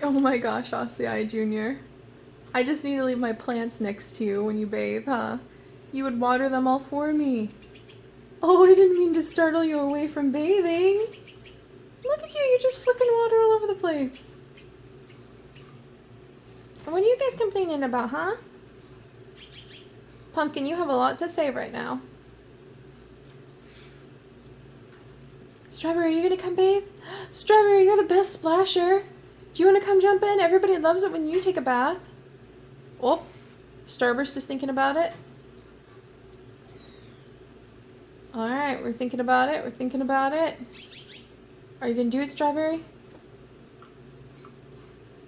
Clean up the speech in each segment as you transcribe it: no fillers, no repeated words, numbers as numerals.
Oh my gosh, Osei Jr. I just need to leave my plants next to you when you bathe, huh? You would water them all for me. Oh, I didn't mean to startle you away from bathing. Look at you, you're just flicking water all over the place. What are you guys complaining about, huh? Pumpkin, you have a lot to say right now. Strawberry, are you gonna come bathe? Strawberry, you're the best splasher. Do you want to come jump in? Everybody loves it when you take a bath. Oh, Starburst is thinking about it. Alright, we're thinking about it. We're thinking about it. Are you going to do it, Strawberry?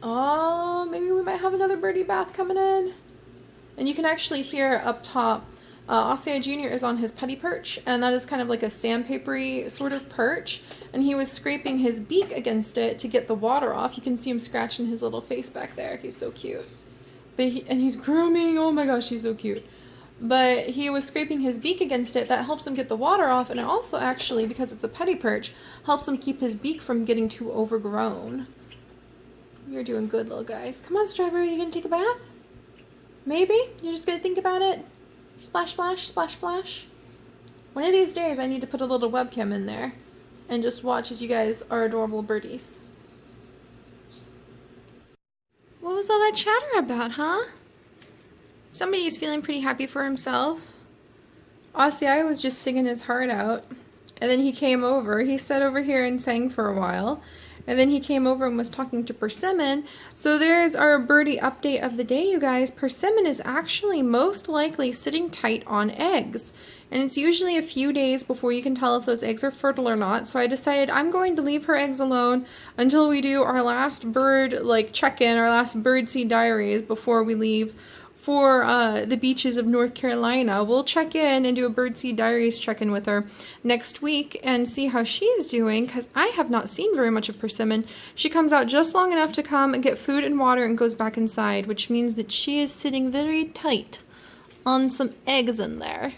Oh, maybe we might have another birdie bath coming in. And you can actually hear up top, Osei Jr. is on his putty perch, and that is kind of like a sandpapery sort of perch. And he was scraping his beak against it to get the water off. You can see him scratching his little face back there. He's so cute. And he's grooming. Oh my gosh, he's so cute. But he was scraping his beak against it. That helps him get the water off. And it also actually, because it's a putty perch, helps him keep his beak from getting too overgrown. You're doing good, little guys. Come on, Strawberry. You gonna take a bath? Maybe? You're just gonna think about it? Splash, splash, splash, splash. One of these days, I need to put a little webcam in there and just watch as you guys are adorable birdies. What was all that chatter about, huh? Somebody's feeling pretty happy for himself. Osei was just singing his heart out. And then he came over. He sat over here and sang for a while. And then he came over and was talking to Persimmon. So there's our birdie update of the day, you guys. Persimmon is actually most likely sitting tight on eggs. And it's usually a few days before you can tell if those eggs are fertile or not. So I decided I'm going to leave her eggs alone until we do our last bird check-in, our last birdseed diaries before we leave for the beaches of North Carolina. We'll check in and do a birdseed diaries check-in with her next week and see how she's doing, because I have not seen very much of Persimmon. She comes out just long enough to come and get food and water and goes back inside, which means that she is sitting very tight on some eggs in there.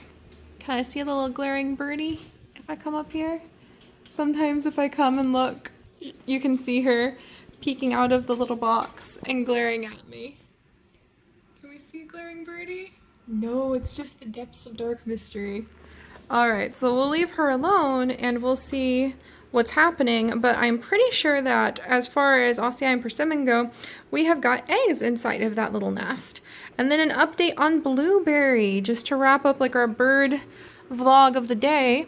Can I see a little glaring birdie if I come up here? Sometimes if I come and look, you can see her peeking out of the little box and glaring at me. Can we see glaring birdie? No, it's just the depths of dark mystery. Alright, so we'll leave her alone and we'll see what's happening, but I'm pretty sure that as far as Osei and Persimmon go, we have got eggs inside of that little nest. And then an update on Blueberry, just to wrap up our bird vlog of the day.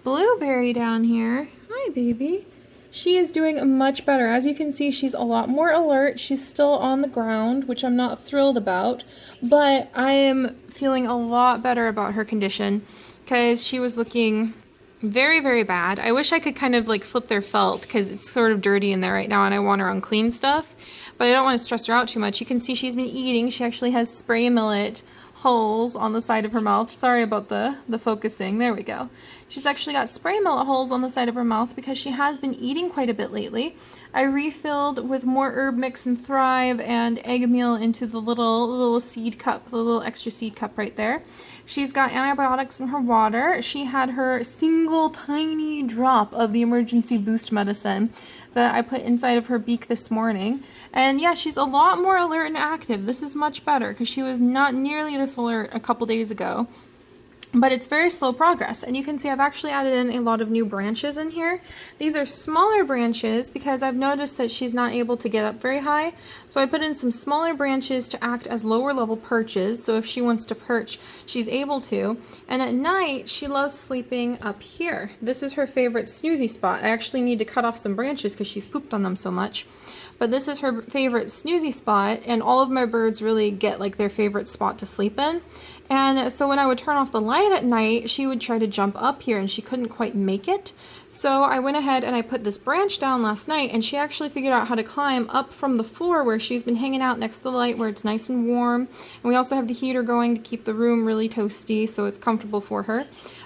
Blueberry down here, hi baby. She is doing much better. As you can see, she's a lot more alert. She's still on the ground, which I'm not thrilled about, but I am feeling a lot better about her condition because she was looking very, very bad. I wish I could kind of flip their felt because it's sort of dirty in there right now and I want her on clean stuff, but I don't want to stress her out too much. You can see she's been eating. She actually has spray millet holes on the side of her mouth. Sorry about the focusing. There we go. She's actually got spray millet holes on the side of her mouth because she has been eating quite a bit lately. I refilled with more herb mix and Thrive and egg meal into the little seed cup, the little extra seed cup right there. She's got antibiotics in her water. She had her single tiny drop of the emergency boost medicine that I put inside of her beak this morning. And yeah, she's a lot more alert and active. This is much better because she was not nearly this alert a couple days ago. But it's very slow progress, and you can see I've actually added in a lot of new branches in here. These are smaller branches because I've noticed that she's not able to get up very high, so I put in some smaller branches to act as lower level perches, so if she wants to perch, she's able to. And at night, she loves sleeping up here. This is her favorite snoozy spot. I actually need to cut off some branches because she's pooped on them so much. But this is her favorite snoozy spot, and all of my birds really get their favorite spot to sleep in. And so when I would turn off the light at night, she would try to jump up here and she couldn't quite make it. So I went ahead and I put this branch down last night, and she actually figured out how to climb up from the floor where she's been hanging out next to the light where it's nice and warm. And we also have the heater going to keep the room really toasty so it's comfortable for her.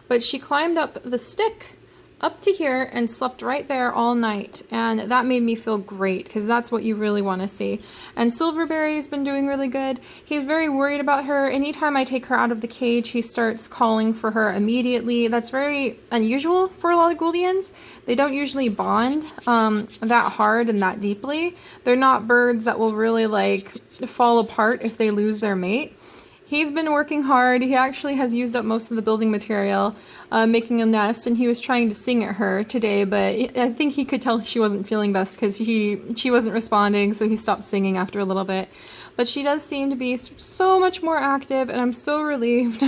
But she climbed up the stick up to here and slept right there all night, and that made me feel great because that's what you really want to see. And Silverberry's been doing really good. He's very worried about her. Anytime I take her out of the cage, he starts calling for her immediately. That's very unusual for a lot of gouldians. They don't usually bond that hard and that deeply. They're not birds that will really like fall apart if they lose their mate. He's been working hard. He actually has used up most of the building material, making a nest, and he was trying to sing at her today, but I think he could tell she wasn't feeling best because she wasn't responding, so he stopped singing after a little bit. But she does seem to be so much more active, and I'm so relieved.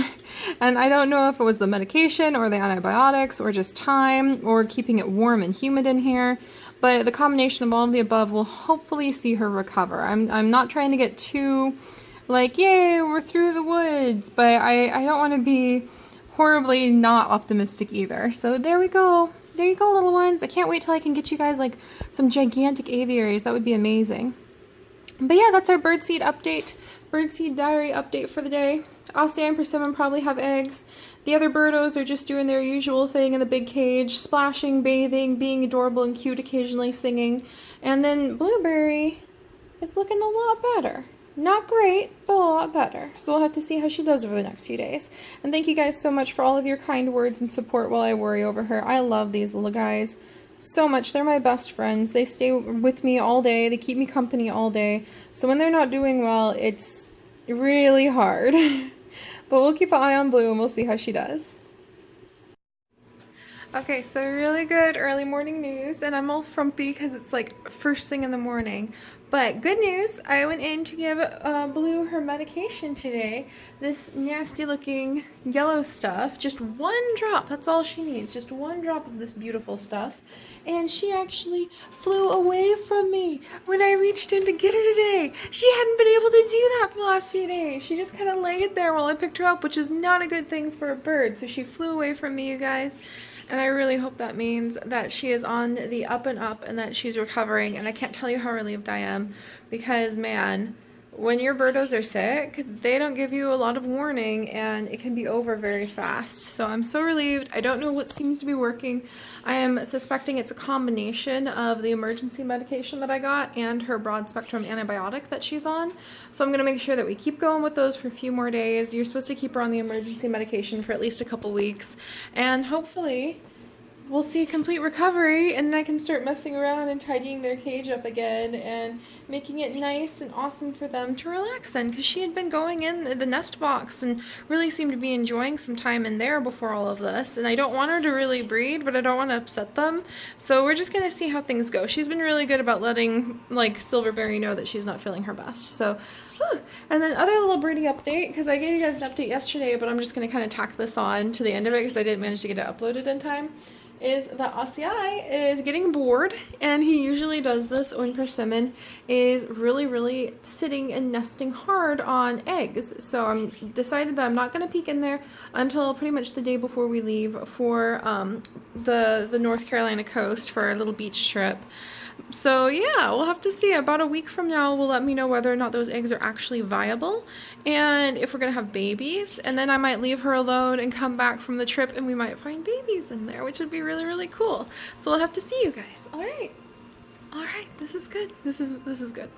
And I don't know if it was the medication or the antibiotics or just time or keeping it warm and humid in here, but the combination of all of the above will hopefully see her recover. I'm not trying to get too like, yay, we're through the woods, but I don't want to be horribly not optimistic either. So there we go. There you go, little ones. I can't wait till I can get you guys like some gigantic aviaries. That would be amazing. But yeah, that's our birdseed update, birdseed diary update for the day. Ossie and Persimmon probably have eggs. The other birdos are just doing their usual thing in the big cage, splashing, bathing, being adorable and cute, occasionally singing. And then Blueberry is looking a lot better. Not great, but a lot better. So we'll have to see how she does over the next few days. And thank you guys so much for all of your kind words and support while I worry over her. I love these little guys so much. They're my best friends. They stay with me all day. They keep me company all day. So when they're not doing well, it's really hard. But we'll keep an eye on Blue and we'll see how she does. Okay, so really good early morning news, and I'm all frumpy because it's like first thing in the morning. But good news, I went in to give Blue her medication today. This nasty looking yellow stuff, just one drop, that's all she needs, just one drop of this beautiful stuff. And she actually flew away from me when I reached in to get her today. She hadn't been able to do that for the last few days. She just kind of laid there while I picked her up, which is not a good thing for a bird. So she flew away from me, you guys. And I really hope that means that she is on the up and up and that she's recovering. And I can't tell you how relieved I am because, man, when your birdos are sick, they don't give you a lot of warning and it can be over very fast. So I'm so relieved. I don't know what seems to be working. I am suspecting it's a combination of the emergency medication that I got and her broad spectrum antibiotic that she's on. So I'm going to make sure that we keep going with those for a few more days. You're supposed to keep her on the emergency medication for at least a couple weeks. And hopefully we'll see complete recovery, and then I can start messing around and tidying their cage up again and making it nice and awesome for them to relax in, because she had been going in the nest box and really seemed to be enjoying some time in there before all of this. And I don't want her to really breed, but I don't want to upset them. So we're just going to see how things go. She's been really good about letting like Silverberry know that she's not feeling her best. So, and then other little birdie update, because I gave you guys an update yesterday, but I'm just going to kind of tack this on to the end of it because I didn't manage to get it uploaded in time. Is that Ossie is getting bored, and he usually does this when Persimmon is really sitting and nesting hard on eggs. So I'm decided that I'm not going to peek in there until pretty much the day before we leave for the North Carolina coast for our little beach trip. So yeah, we'll have to see. About a week from now will let me know whether or not those eggs are actually viable and if we're going to have babies. And then I might leave her alone and come back from the trip and we might find babies in there, which would be really cool. So we'll have to see, you guys. All right. This is good. This is good.